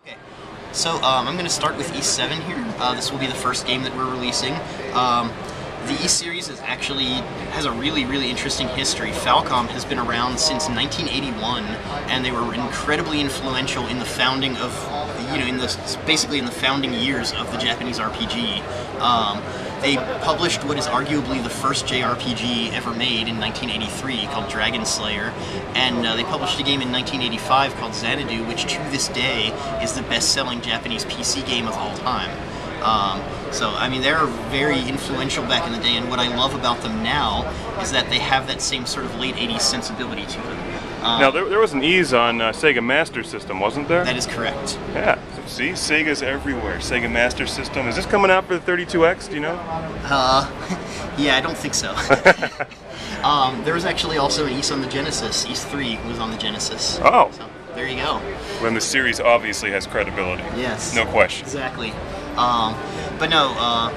Okay, so I'm going to start with Xseed here. This will be the first game that we're releasing. The E series has a really interesting history. Falcom has been around since 1981, and they were incredibly influential in the founding of, basically in the founding years of the Japanese RPG. They published what is arguably the first JRPG ever made in 1983 called Dragon Slayer, and they published a game in 1985 called Xanadu, which to this day is the best-selling Japanese PC game of all time. So, I mean, they're very influential back in the day, and what I love about them now is that they have that same sort of late 80s sensibility to them. Now, there was an ease on Sega Master System, wasn't there? That is correct. Yeah. So, see, Sega's everywhere. Sega Master System. Is this coming out for the 32X, do you know? Yeah, I don't think so. There was actually also an Ys on the Genesis. Ys 3 was on the Genesis. Oh. So, there you go. When the series obviously has credibility. Yes. No question. Exactly. But no,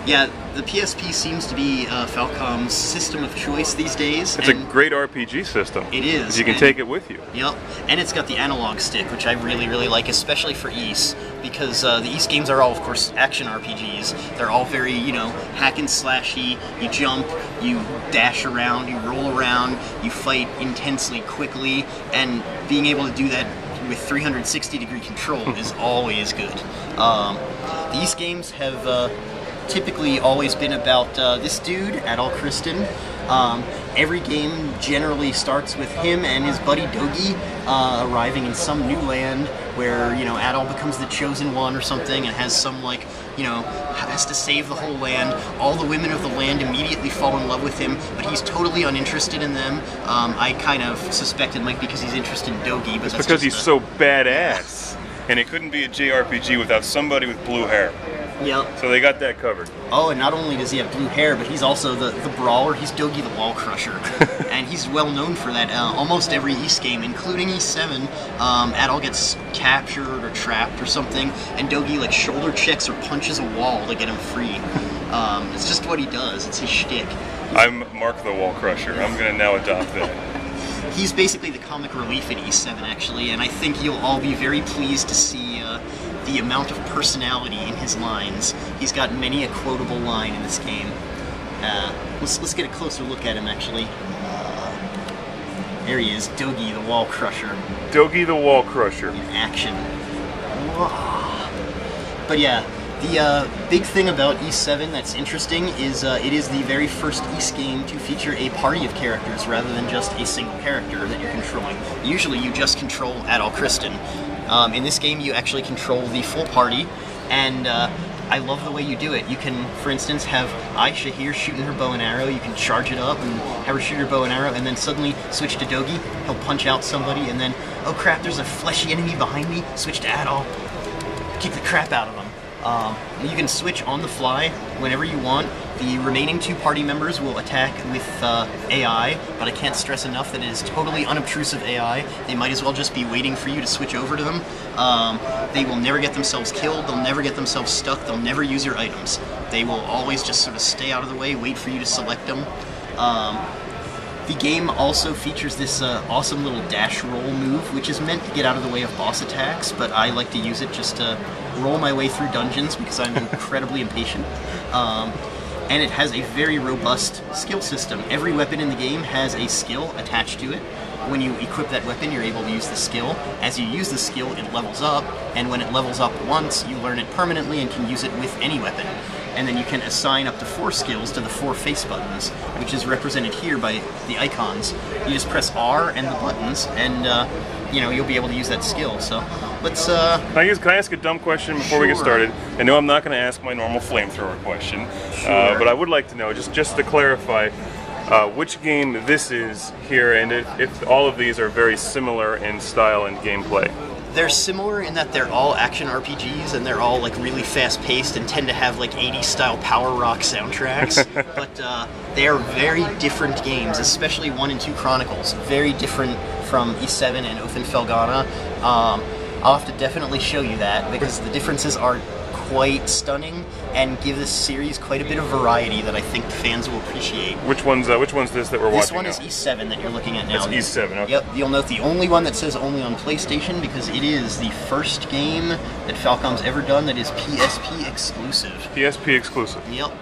yeah, the PSP seems to be Falcom's system of choice these days. It's a great RPG system. It is. You can take it with you. Yep, and it's got the analog stick, which I really like, especially for Ys, because the Ys games are all, of course, action RPGs. They're all very, hack and slashy. You jump, you dash around, you roll around, you fight intensely quickly, and being able to do that with 360-degree control is always good. These games have typically always been about this dude, Adol Kristen. Every game generally starts with him and his buddy Dogi arriving in some new land where, Adol becomes the chosen one or something and has some, has to save the whole land. All the women of the land immediately fall in love with him, but he's totally uninterested in them. I kind of suspect it might be because he's interested in Dogi, but it's that's because he's so badass. And it couldn't be a JRPG without somebody with blue hair. Yep. So they got that covered. Oh, and not only does he have blue hair, but he's also the brawler. He's Dogi the Wall Crusher. And he's well known for that. Almost every Ys game, including Ys7, Adol gets captured or trapped or something, and Dogi shoulder checks or punches a wall to get him free. It's just what he does. It's his shtick. I'm Mark the Wall Crusher. I'm going to now adopt that. He's basically the comic relief in Ys7, actually, and I think you'll all be very pleased to see the amount of personality in his lines. He's got many a quotable line in this game. Let's get a closer look at him, actually. There he is, Dogi the Wall Crusher. Dogi the Wall Crusher. In action. But yeah, the big thing about Ys7 that's interesting is it is the very first Ys game to feature a party of characters rather than just a single character that you're controlling. Usually you just control Adol Kristen. In this game you actually control the full party, and I love the way you do it. You can, for instance, have Aisha here shooting her bow and arrow. You can charge it up and have her shoot her bow and arrow, and then suddenly switch to Dogi. He'll punch out somebody, and then, oh crap, there's a fleshy enemy behind me. Switch to Adol. Kick the crap out of him. You can switch on the fly whenever you want. The remaining two party members will attack with AI, but I can't stress enough that it is totally unobtrusive AI. They might as well just be waiting for you to switch over to them. They will never get themselves killed, they'll never get themselves stuck, they'll never use your items. They will always just sort of stay out of the way, wait for you to select them. The game also features this awesome little dash roll move, which is meant to get out of the way of boss attacks, but I like to use it just to roll my way through dungeons because I'm incredibly impatient. And it has a very robust skill system. Every weapon in the game has a skill attached to it. When you equip that weapon, you're able to use the skill. As you use the skill, it levels up, and when it levels up once, you learn it permanently and can use it with any weapon. And then you can assign up to 4 skills to the 4 face buttons, which is represented here by the icons. You just press R and the buttons, and you'll be able to use that skill. So let's. Can I ask a dumb question before we get started? I know I'm not going to ask my normal flamethrower question, but I would like to know, just to clarify, which game this is here, and if all of these are very similar in style and gameplay. They're similar in that they're all action RPGs and they're all really fast-paced and tend to have 80s style power rock soundtracks. But they are very different games, especially 1 and 2 Chronicles. Very different from Ys7 and Oath and Felghana. I'll have to definitely show you that because the differences are quite stunning and give this series quite a bit of variety that I think fans will appreciate. Which one's this that we're watching? This one now? is Xseed that you're looking at now. It's Xseed, okay. Yep, you'll note the only one that says only on PlayStation because it is the first game that Falcom's ever done that is PSP exclusive. PSP exclusive. Yep.